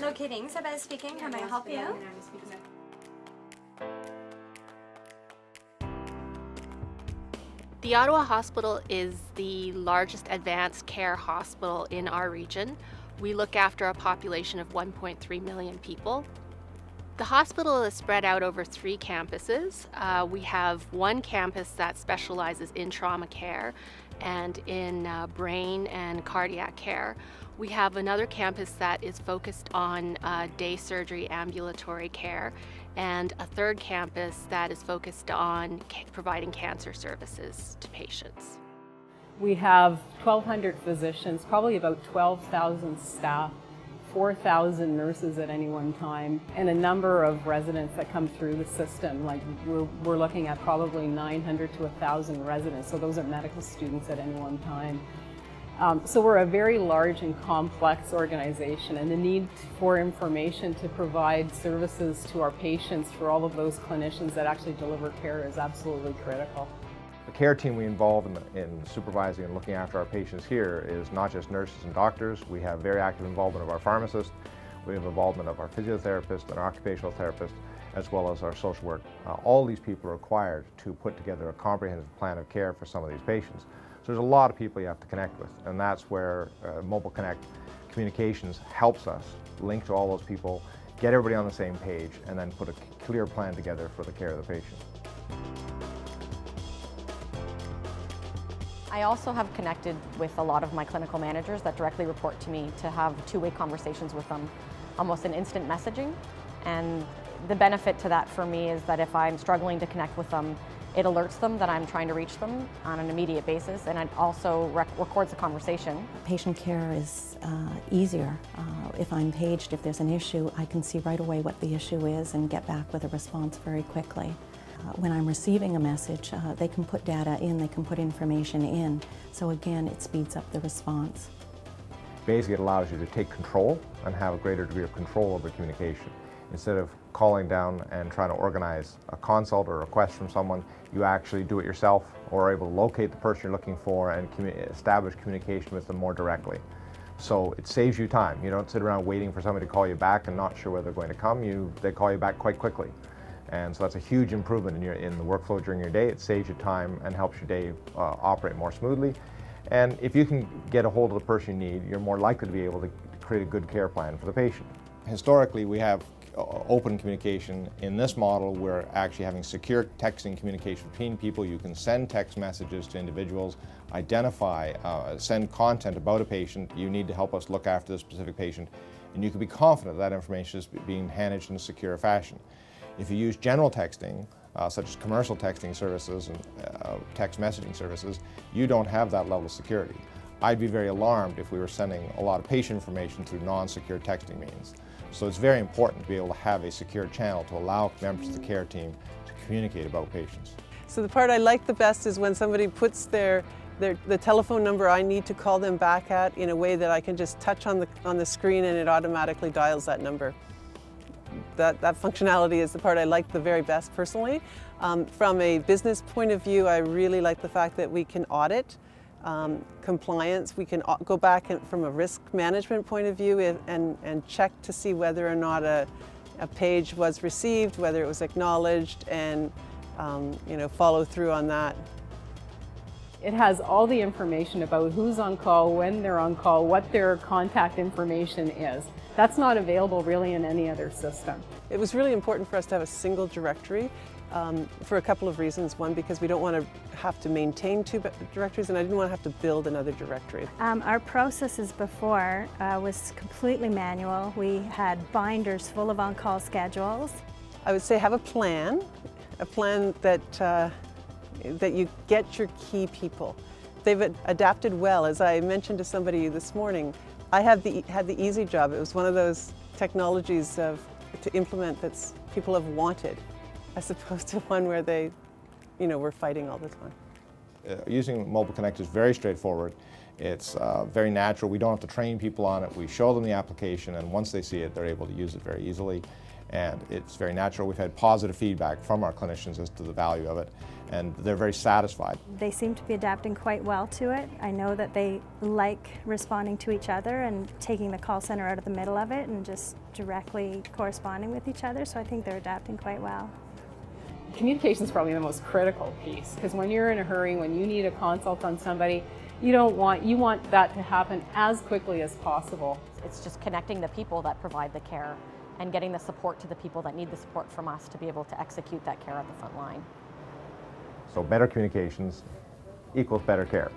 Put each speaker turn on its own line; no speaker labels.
No kidding. Isabel speaking. How may I help you?
The Ottawa Hospital is the largest advanced care hospital in our region. We look after a population of 1.3 million people. The hospital is spread out over 3 campuses. We have one campus that specializes in trauma care and in brain and cardiac care. We have another campus that is focused on day surgery ambulatory care, and a third campus that is focused on providing cancer services to patients.
We have 1,200 physicians, probably about 12,000 staff, 4,000 nurses at any one time, and a number of residents that come through the system. Like we're looking at probably 900 to 1,000 residents, so those are medical students at any one time. So we're a very large and complex organization, and the need for information to provide services to our patients for all of those clinicians that actually deliver care is absolutely critical.
The care team we involve in supervising and looking after our patients here is not just nurses and doctors. We have very active involvement of our pharmacists. We have involvement of our physiotherapist and our occupational therapist, as well as our social work. All these people are required to put together a comprehensive plan of care for some of these patients. So there's a lot of people you have to connect with, and that's where Mobile Connect Communications helps us link to all those people, get everybody on the same page, and then put a clear plan together for the care of the patient.
I also have connected with a lot of my clinical managers that directly report to me to have two-way conversations with them, almost an instant messaging. And the benefit to that for me is that if I'm struggling to connect with them, it alerts them that I'm trying to reach them on an immediate basis, and it also records the conversation.
Patient care is easier. If I'm paged, if there's an issue, I can see right away what the issue is and get back with a response very quickly. When I'm receiving a message, they can put data in, they can put information in. So again, it speeds up the response.
Basically, it allows you to take control and have a greater degree of control over communication. Instead of calling down and trying to organize a consult or a request from someone, you actually do it yourself or are able to locate the person you're looking for and establish communication with them more directly. So it saves you time. You don't sit around waiting for somebody to call you back and not sure whether they're going to come. They call you back quite quickly. And so that's a huge improvement in the workflow during your day. It saves you time and helps your day operate more smoothly. And if you can get a hold of the person you need, you're more likely to be able to create a good care plan for the patient. Historically, we have open communication. In this model, we're actually having secure texting communication between people. You can send text messages to individuals, identify, send content about a patient. You need to help us look after this specific patient, and you can be confident that information is being managed in a secure fashion. If you use general texting, such as commercial texting services and text messaging services, you don't have that level of security. I'd be very alarmed if we were sending a lot of patient information through non-secure texting means. So it's very important to be able to have a secure channel to allow members of the care team to communicate about patients.
So the part I like the best is when somebody puts the telephone number I need to call them back at in a way that I can just touch on the screen and it automatically dials that number. That functionality is the part I like the very best personally. From a business point of view, I really like the fact that we can audit compliance. We can go back from a risk management point of view and check to see whether or not a page was received, whether it was acknowledged, and follow through on that.
It has all the information about who's on call, when they're on call, what their contact information is. That's not available really in any other system.
It was really important for us to have a single directory for a couple of reasons. One, because we don't want to have to maintain 2 directories, and I didn't want to have to build another directory.
Our processes before was completely manual. We had binders full of on-call schedules.
I would say have a plan that you get your key people. They've adapted well. As I mentioned to somebody this morning, I had the easy job. It was one of those technologies to implement that people have wanted, as opposed to one where they, were fighting all the time.
Using Mobile Connect is very straightforward. It's very natural. We don't have to train people on it. We show them the application, and once they see it, they're able to use it very easily. And it's very natural. We've had positive feedback from our clinicians as to the value of it, and they're very satisfied.
They seem to be adapting quite well to it. I know that they like responding to each other and taking the call center out of the middle of it and just directly corresponding with each other, so I think they're adapting quite well.
Communication is probably the most critical piece, because when you're in a hurry, when you need a consult on somebody, you want that to happen as quickly as possible.
It's just connecting the people that provide the care and getting the support to the people that need the support from us to be able to execute that care at the front line.
So better communications equals better care.